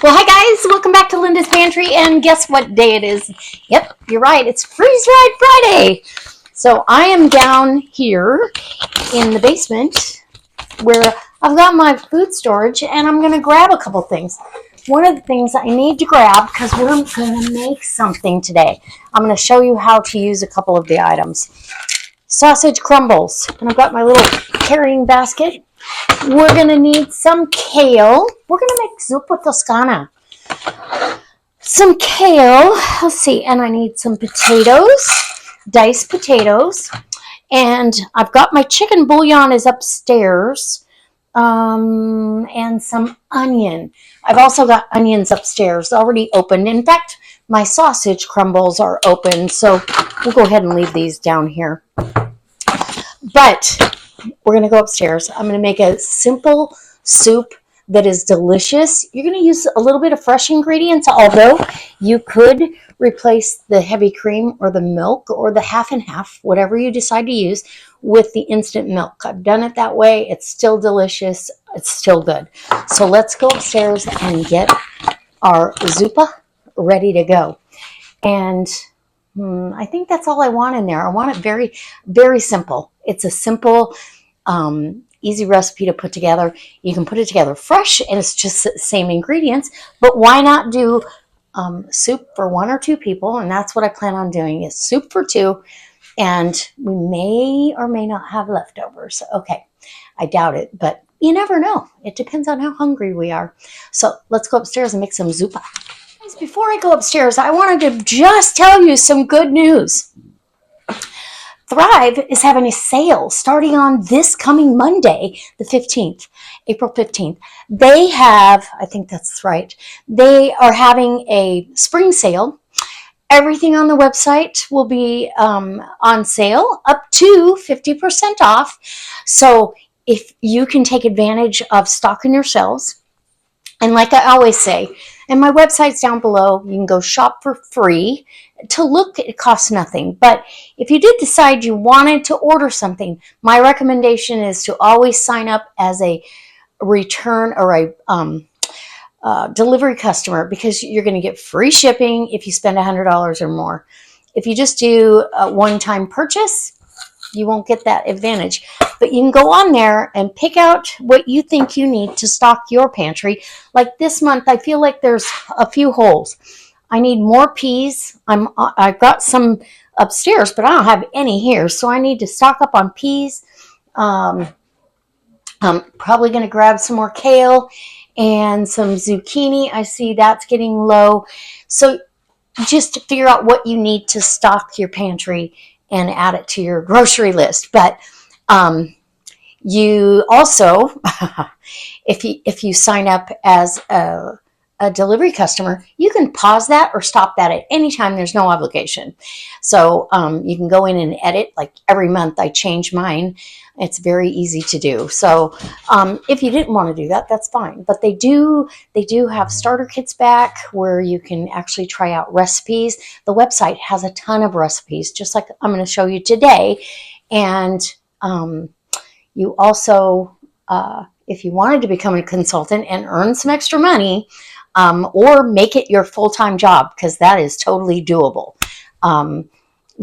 Well, hi guys, welcome back to Linda's Pantry, and guess what day it is? Yep, you're right, it's Freeze-Dried Friday. So I am down here in the basement where I've got my food storage, and I'm going to grab a couple things. One of the things I need to grab, because we're going to make something today, I'm going to show you how to use a couple of the items. Sausage crumbles, and I've got my little carrying basket. We're going to need some kale. We're going to make Zuppa Tuscana. Some kale. Let's see. And I need some potatoes, diced potatoes. And I've got my chicken bouillon is upstairs. And some onion. I've also got onions upstairs already opened. In fact, my sausage crumbles are open. So we'll go ahead and leave these down here. But we're going to go upstairs. I'm going to make a simple soup that is delicious. You're going to use a little bit of fresh ingredients, although you could replace the heavy cream or the milk or the half and half, whatever you decide to use, with the instant milk. I've done it that way. It's still delicious. It's still good. So let's go upstairs and get our Zuppa ready to go. And I think that's all I want in there. I want it very, very simple. It's a simple, easy recipe to put together. You can put it together fresh, and it's just the same ingredients. But why not do soup for one or two people? And that's what I plan on doing, is soup for two. And we may or may not have leftovers. Okay, I doubt it, but you never know. It depends on how hungry we are. So let's go upstairs and make some Zuppa. Before I go upstairs, I wanted to just tell you some good news. Thrive is having a sale starting on this coming Monday, the 15th, April 15th. They have, I think that's right, they are having a spring sale. Everything on the website will be on sale up to 50% off. So if you can take advantage of stocking your shelves, and like I always say, and my website's down below, you can go shop for free. To look, it costs nothing. But if you did decide you wanted to order something, my recommendation is to always sign up as a return or a delivery customer, because you're going to get free shipping if you spend $100 or more. If you just do a one-time purchase, you won't get that advantage. But you can go on there and pick out what you think you need to stock your pantry. Like this month, I feel like there's a few holes. I need more peas. I've got some upstairs, but I don't have any here. So I need to stock up on peas. I'm probably going to grab some more kale and some zucchini. I see that's getting low. So just to figure out what you need to stock your pantry and add it to your grocery list. But you also, if you sign up as a delivery customer, you can pause that or stop that at any time. There's no obligation. So you can go in and edit. Like every month I change mine. It's very easy to do. So if you didn't want to do that, that's fine. But they do have starter kits back where you can actually try out recipes. The website has a ton of recipes, just like I'm going to show you today. And you also, if you wanted to become a consultant and earn some extra money, or make it your full-time job, because that is totally doable.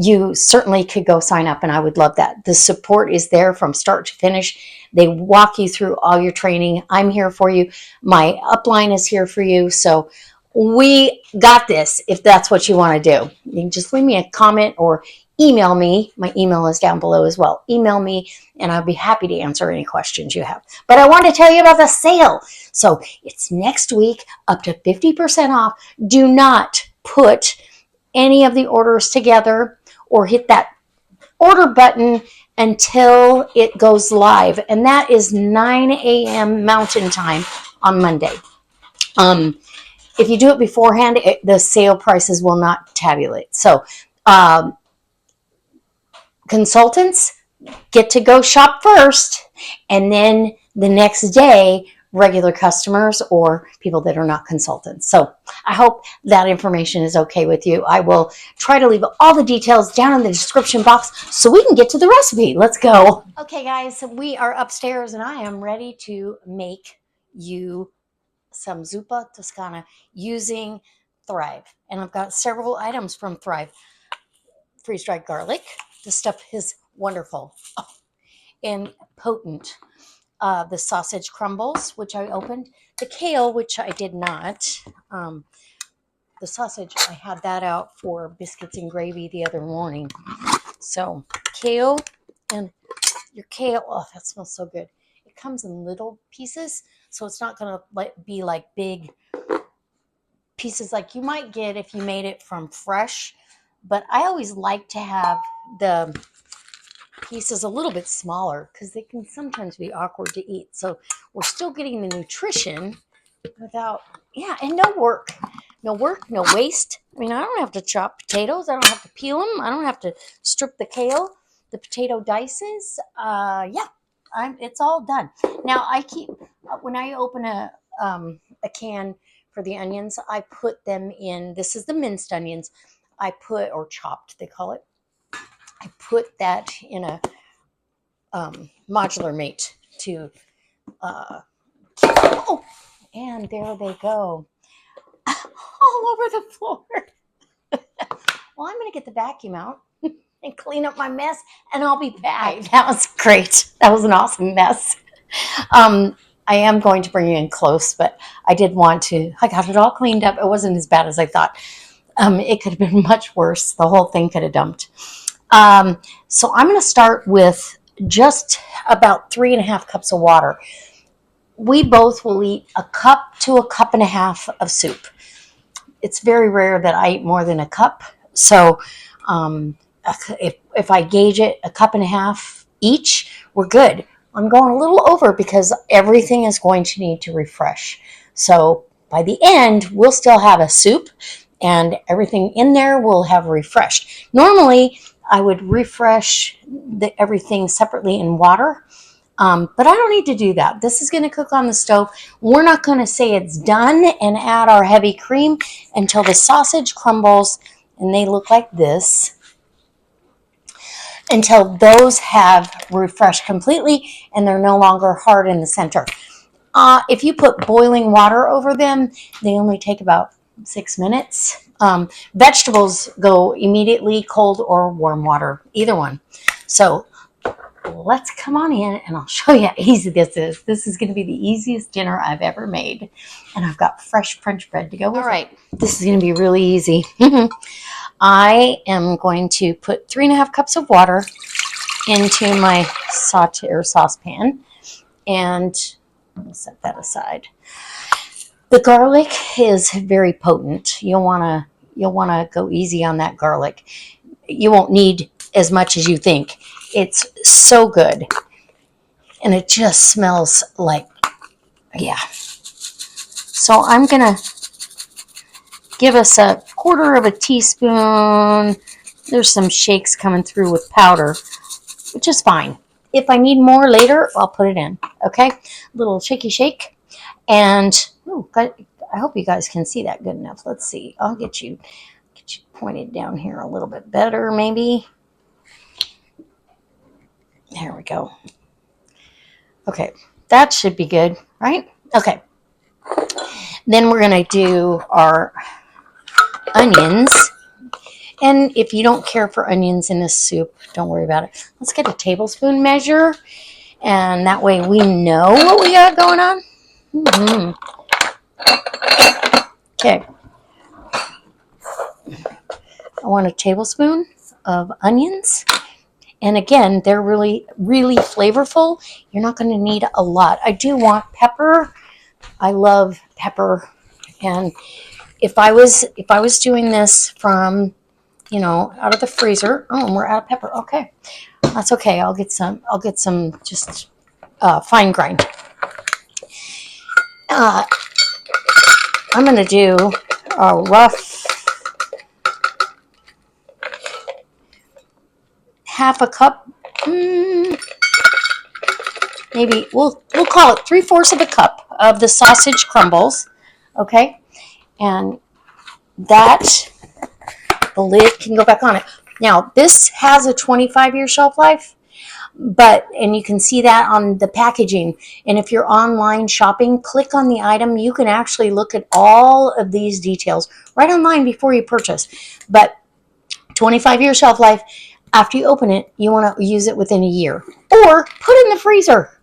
You certainly could go sign up, and I would love that. The support is there from start to finish. They walk you through all your training. I'm here for you. My upline is here for you. So we got this if that's what you want to do. You can just leave me a comment or email me. My email is down below as well. Email me, and I'll be happy to answer any questions you have. But I want to tell you about the sale. So it's next week, up to 50% off. Do not put any of the orders together or hit that order button until it goes live. And that is 9 a.m. Mountain Time on Monday. If you do it beforehand, the sale prices will not tabulate. So consultants get to go shop first, and then the next day, regular customers or people that are not consultants. So I hope that information is okay with you. I will try to leave all the details down in the description box so we can get to the recipe. Let's go. Okay, guys, we are upstairs, and I am ready to make you some Zuppa Tuscana using Thrive. And I've got several items from Thrive. Freeze-dried garlic. This stuff is wonderful and potent. The sausage crumbles, which I opened. The kale, which I did not. The sausage, I had that out for biscuits and gravy the other morning. So kale and your kale, oh, that smells so good. It comes in little pieces, so it's not going to be like big pieces like you might get if you made it from fresh. But I always like to have the pieces a little bit smaller because they can sometimes be awkward to eat. So we're still getting the nutrition without, yeah, and no work. No work, no waste. I mean, I don't have to chop potatoes. I don't have to peel them. I don't have to strip the kale, the potato dices. It's all done. Now I keep, when I open a can for the onions, I put them in, this is the minced onions. I put, or chopped, they call it. I put that in a modular mate to, oh, and there they go. All over the floor. Well, I'm going to get the vacuum out and clean up my mess, and I'll be back. That was great. That was an awesome mess. I am going to bring you in close, but I did want to. I got it all cleaned up. It wasn't as bad as I thought. It could have been much worse. The whole thing could have dumped. So I'm going to start with just about 3.5 cups of water. We both will eat a cup to a cup and a half of soup. It's very rare that I eat more than a cup. So if I gauge it a cup and a half each, we're good. I'm going a little over because everything is going to need to refresh. So by the end, we'll still have a soup and everything in there will have refreshed. Normally, I would refresh everything separately in water. But I don't need to do that. This is going to cook on the stove. We're not going to say it's done and add our heavy cream until the sausage crumbles and they look like this. Until those have refreshed completely and they're no longer hard in the center. If you put boiling water over them, they only take about 6 minutes. Vegetables go immediately cold or warm water, either one. So let's come on in and I'll show you how easy this is. This is going to be the easiest dinner I've ever made. And I've got fresh French bread to go with it. All right, this is going to be really easy. I am going to put 3.5 cups of water into my saute or saucepan. And I'll set that aside. The garlic is very potent. You'll want to go easy on that garlic. You won't need as much as you think. It's so good. And it just smells like, yeah. So I'm going to give us a 1/4 teaspoon. There's some shakes coming through with powder, which is fine. If I need more later, I'll put it in. Okay? Little shaky shake. And ooh, I hope you guys can see that good enough. Let's see. I'll get you pointed down here a little bit better, maybe. There we go. Okay, that should be good, right? Okay. Then we're going to do our onions. And if you don't care for onions in this soup, don't worry about it. Let's get a tablespoon measure. And that way we know what we got going on. Okay. I want a tablespoon of onions. And again, they're really, really flavorful. You're not going to need a lot. I do want pepper. I love pepper. And if I was doing this from, out of the freezer, oh, we're out of pepper. Okay, that's okay. I'll get some just fine grind. I'm going to do a rough 1/2 cup. Maybe we'll call it 3/4 cup of the sausage crumbles. Okay, and that the lid can go back on it. Now this has a 25-year shelf life, And you can see that on the packaging. And if you're online shopping, click on the item. You can actually look at all of these details right online before you purchase. But 25-year shelf life. After you open it, you want to use it within a year, or put it in the freezer.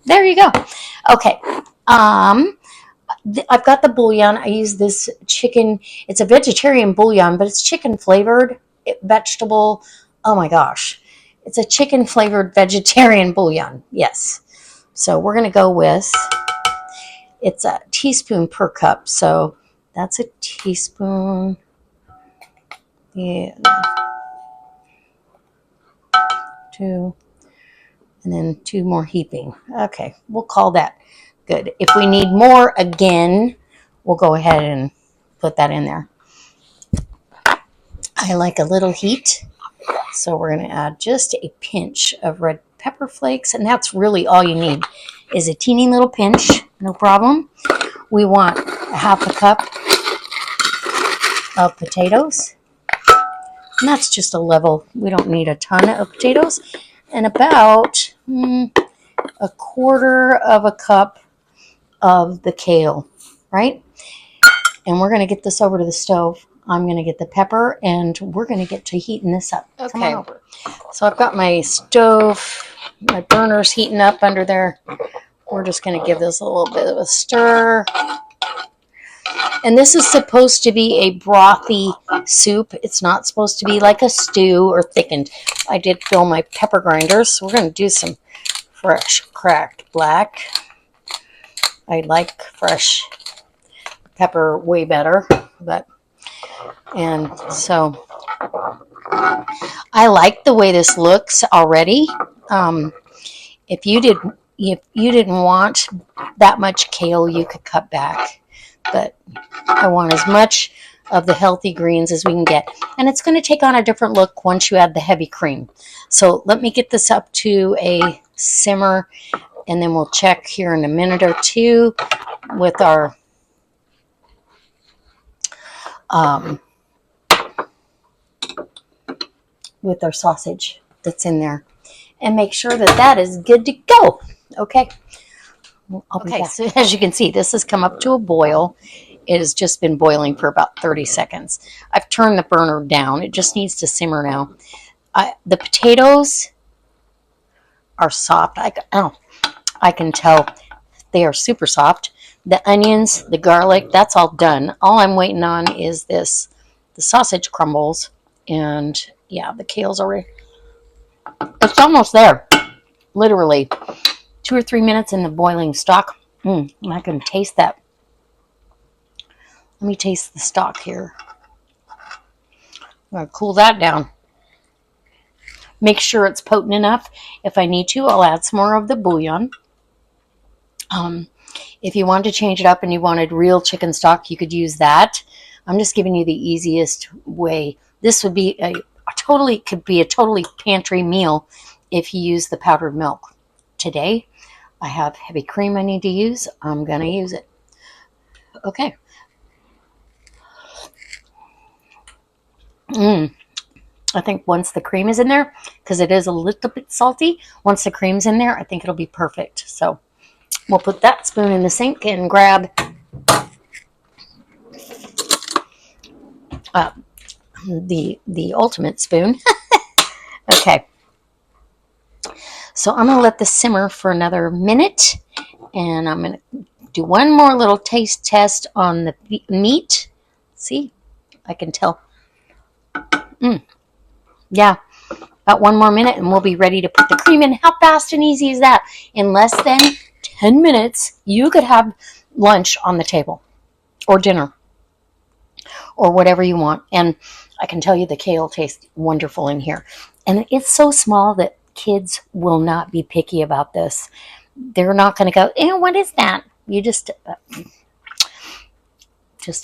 There you go. Okay. I've got the bouillon. I use this chicken. It's a vegetarian bouillon, but it's chicken flavored vegetable. Oh my gosh. It's a chicken flavored vegetarian bouillon. Yes. So we're going to go with, it's a teaspoon per cup. So that's a teaspoon. Yeah. 2. And then 2 more heaping. Okay. We'll call that good. If we need more again, we'll go ahead and put that in there. I like a little heat, so we're going to add just a pinch of red pepper flakes, and that's really all you need is a teeny little pinch, no problem. We want a half a cup of potatoes, and that's just a level. We don't need a ton of potatoes, and about a quarter of a cup of the kale, right? And we're going to get this over to the stove. I'm going to get the pepper, and we're going to get to heating this up. Okay. Come on over. So I've got my stove, my burner's heating up under there. We're just going to give this a little bit of a stir. And this is supposed to be a brothy soup. It's not supposed to be like a stew or thickened. I did fill my pepper grinders, so we're going to do some fresh cracked black. I like fresh pepper way better, and so I like the way this looks already. If you didn't want that much kale, you could cut back, but I want as much of the healthy greens as we can get, and it's going to take on a different look once you add the heavy cream. So let me get this up to a simmer, and then we'll check here in a minute or two with our sausage that's in there, and make sure that that is good to go. Okay. Okay, so as you can see, this has come up to a boil. It has just been boiling for about 30 seconds. I've turned the burner down. It just needs to simmer now. The potatoes are soft. I can tell they are super soft. The onions, the garlic, that's all done. All I'm waiting on is the sausage crumbles, and yeah, the kale's already, it's almost there. Literally 2 or 3 minutes in the boiling stock. And I can taste that. Let me taste the stock here. I'm going to cool that down. Make sure it's potent enough. If I need to, I'll add some more of the bouillon. If you wanted to change it up and you wanted real chicken stock, you could use that. I'm just giving you the easiest way. This would be could be a totally pantry meal if you use the powdered milk. Today, I have heavy cream I need to use. I'm going to use it. Okay. I think once the cream is in there, because it is a little bit salty, once the cream's in there, I think it'll be perfect. So we'll put that spoon in the sink and grab the ultimate spoon. Okay. So I'm going to let this simmer for another minute, and I'm going to do one more little taste test on the meat. See, I can tell. Yeah, about one more minute, and we'll be ready to put the cream in. How fast and easy is that? In less than 10 minutes, you could have lunch on the table, or dinner, or whatever you want. And I can tell you the kale tastes wonderful in here. And it's so small that kids will not be picky about this. They're not going to go, ew, what is that? You just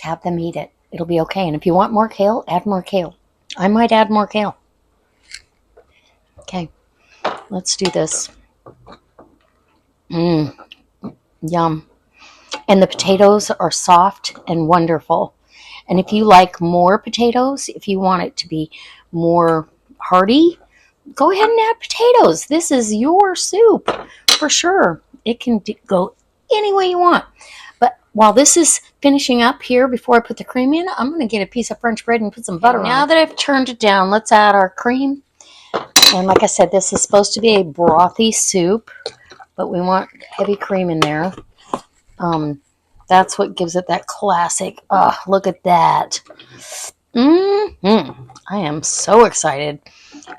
have them eat it. It'll be okay. And if you want more kale, add more kale. I might add more kale. Okay, let's do this. Yum. And the potatoes are soft and wonderful. And if you like more potatoes, if you want it to be more hearty, go ahead and add potatoes. This is your soup for sure. It can go any way you want. But while this is finishing up here, before I put the cream in, I'm going to get a piece of French bread and put some butter on it. Now that I've turned it down, let's add our cream. And like I said, this is supposed to be a brothy soup, but we want heavy cream in there. That's what gives it that classic. Oh, look at that. I am so excited.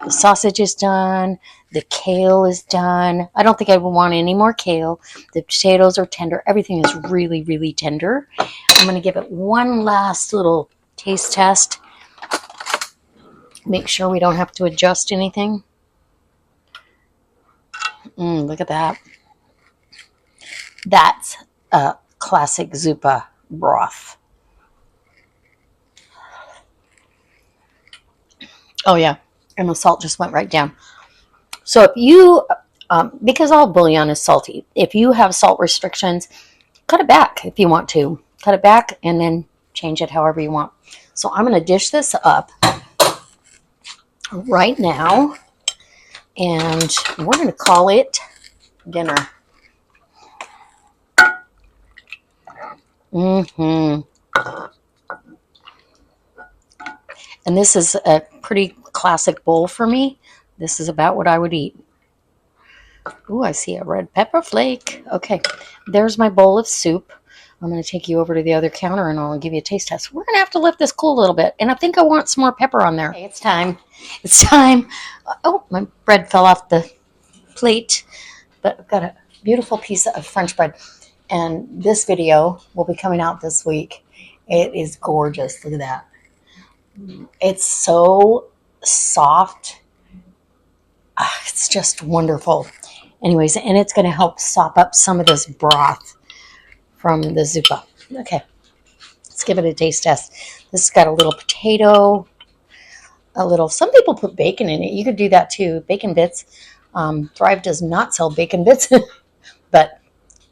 The sausage is done. The kale is done. I don't think I would want any more kale. The potatoes are tender. Everything is really, really tender. I'm going to give it one last little taste test. Make sure we don't have to adjust anything. Look at that. That's a classic Zuppa broth. Oh, yeah. And the salt just went right down. So if you, because all bouillon is salty, if you have salt restrictions, cut it back if you want to. Cut it back and then change it however you want. So I'm going to dish this up right now. And we're going to call it dinner. And this is a pretty classic bowl for me. This is about what I would eat. Ooh, I see a red pepper flake. Okay, there's my bowl of soup. I'm going to take you over to the other counter and I'll give you a taste test. We're going to have to let this cool a little bit. And I think I want some more pepper on there. Okay, it's time. It's time. Oh, my bread fell off the plate. But I've got a beautiful piece of French bread. And this video will be coming out this week. It is gorgeous. Look at that. It's so soft. It's just wonderful. Anyways, and it's going to help sop up some of this broth from the Zuppa. Okay, let's give it a taste test. This has got a little potato, some people put bacon in it. You could do that too, bacon bits. Thrive does not sell bacon bits, but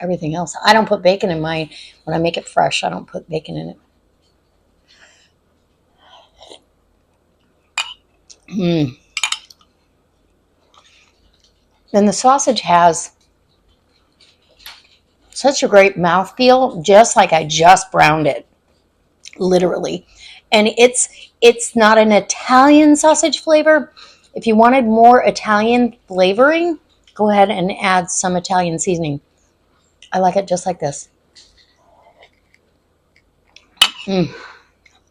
everything else. I don't put bacon in mine. When I make it fresh, I don't put bacon in it. And the sausage has such a great mouthfeel, just like I just browned it, literally. And it's not an Italian sausage flavor. If you wanted more Italian flavoring, go ahead and add some Italian seasoning. I like it just like this. And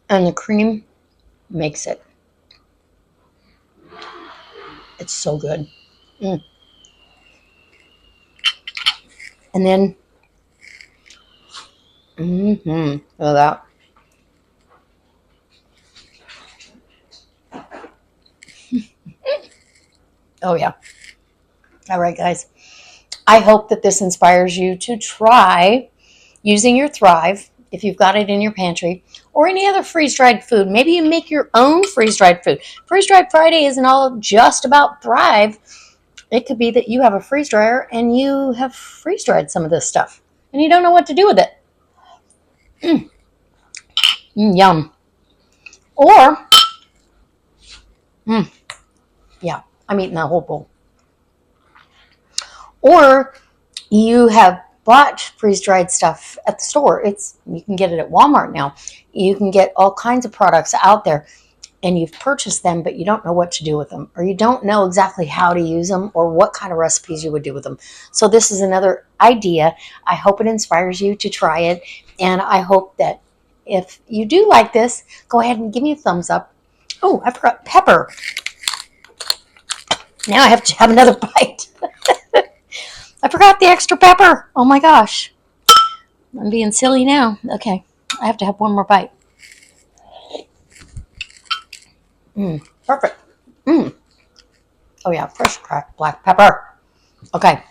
the cream makes it. It's so good. And then, look at that. Oh, yeah. All right, guys. I hope that this inspires you to try using your Thrive, if you've got it in your pantry, or any other freeze-dried food. Maybe you make your own freeze-dried food. Freeze-Dried Friday isn't all just about Thrive. It could be that you have a freeze dryer and you have freeze-dried some of this stuff and you don't know what to do with it. Yum. Or, yeah, I'm eating that whole bowl. Or you have bought freeze-dried stuff at the store. You can get it at Walmart now. You can get all kinds of products out there, and you've purchased them, but you don't know what to do with them, or you don't know exactly how to use them, or what kind of recipes you would do with them. So this is another idea. I hope it inspires you to try it, and I hope that if you do like this, go ahead and give me a thumbs up. Oh, I forgot pepper. Now I have to have another bite. I forgot the extra pepper. Oh my gosh. I'm being silly now. Okay, I have to have one more bite. Perfect. Oh yeah, fresh cracked black pepper. Okay.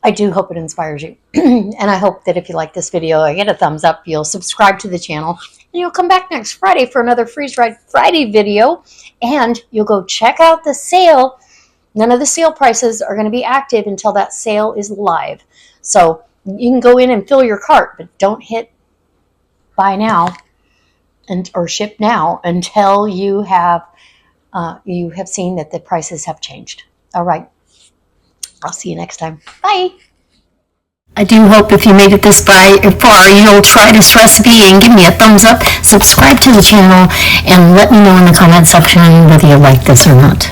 I do hope it inspires you. And I hope that if you like this video, I get a thumbs up, you'll subscribe to the channel, and you'll come back next Friday for another Freeze-Dried Friday video, and you'll go check out the sale. None of the sale prices are going to be active until that sale is live. So you can go in and fill your cart, but don't hit buy now or ship now until you have you have seen that the prices have changed. All right. I'll see you next time. Bye. I do hope if you made it this far, you'll try this recipe and give me a thumbs up, subscribe to the channel, and let me know in the comment section whether you like this or not.